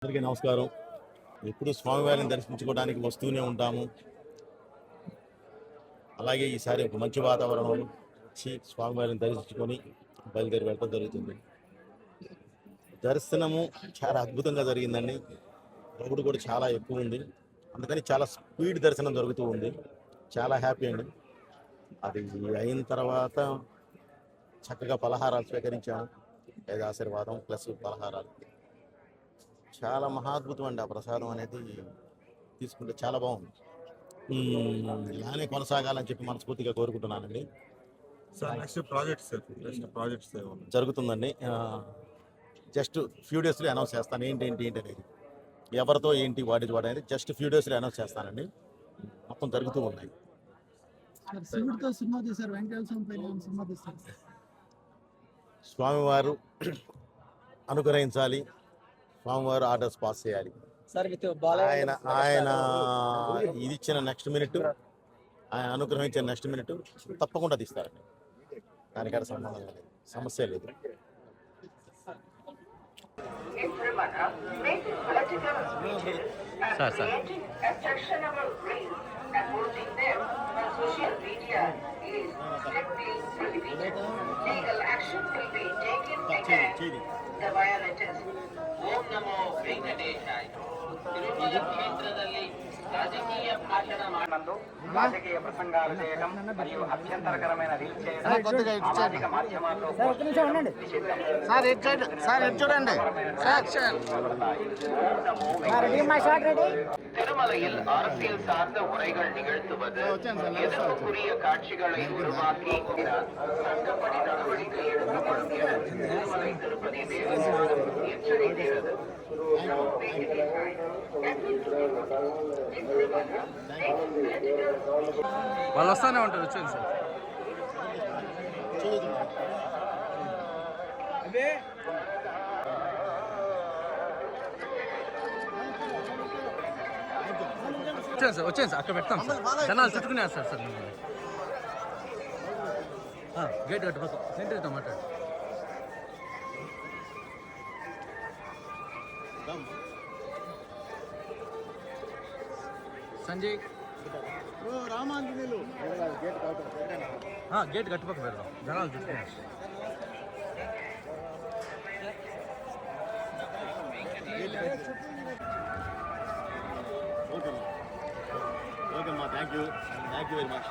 అందరికీ నమస్కారం. ఎప్పుడు స్వామివారిని దర్శించుకోవడానికి వస్తూనే ఉంటాము. అలాగే ఈసారి ఒక మంచి వాతావరణం వచ్చి స్వామివారిని దర్శించుకొని బయలుదేరి వెళ్ళడం జరుగుతుంది. దర్శనము చాలా అద్భుతంగా జరిగిందండి. క్రౌడ్ కూడా చాలా ఎక్కువ ఉంది, అందుకని చాలా స్పీడ్ దర్శనం జరుగుతూ ఉంది. చాలా హ్యాపీ అండి. అది అయిన తర్వాత చక్కగా పలహారాలు స్వీకరించాము. వేదాశీర్వాదం ప్లస్ పలహారాలు చాలా మహాద్భుతం అండి. ఆ ప్రసాదం అనేది తీసుకుంటే చాలా బాగుంది. ఇలానే కొనసాగాలని చెప్పి మనస్ఫూర్తిగా కోరుకుంటున్నానండి. ప్రాజెక్ట్స్ జరుగుతుందండి. జస్ట్ ఫ్యూ డేస్లో అనౌన్స్ చేస్తాను ఏంటి అనేది, ఎవరితో ఏంటి వాటి అనేది జస్ట్ ఫ్యూ డేస్లో అనౌన్స్ చేస్తానండి. మొత్తం జరుగుతూ ఉన్నాయి. స్వామివారు అనుగ్రహించాలి, స్వామివారు ఆర్డర్స్ పాస్ చేయాలి. ఆయన ఇది ఇచ్చిన నెక్స్ట్ మినిట్, ఆయన అనుగ్రహించిన నెక్స్ట్ మినిట్ తప్పకుండా తీస్తారండి. దానికాడ సంబంధం లేదు, సమస్య లేదు. ಓಂ ನಮೋ ವೆಂಕಟೇಶಾಯ. ತಿರುಮಲ ಕ್ಷೇತ್ರದಲ್ಲಿ రాజకీయ భాషణ మాటలు, రాజకీయ ప్రసంగాలు చేయడం మరియు అభ్యంతరకరమైన రీల్స్ చేయడం సామాజిక మాధ్యమాల్లో திருமலையில் அரசியல் சார்ந்த உரைகள் நிகழ்த்துவது எதிர்ப்புக்குரிய காட்சிகளை உருவாக்கி சட்டப்படி நடவடிக்கை எடுக்கப்படும் என திருமலை திருப்பதி தேவஸ்தானம் எச்சரிக்கிறது. వాళ్ళు వస్తానే ఉంటారు. వచ్చేది సార్. వచ్చేది సార్. అక్కడ పెడతాం సార్. జనాలు చుట్టుకునేస్తారు సార్. గేట్ కట్టుకోసం సెంటర్తో మాట్లాడు. సంజయ్ గేట్ కట్టుపక్క పెడదాం, జనాలు చుట్టుకునేస్తారు. ఓకే అమ్మా, థ్యాంక్ యూ వెరీ మచ్.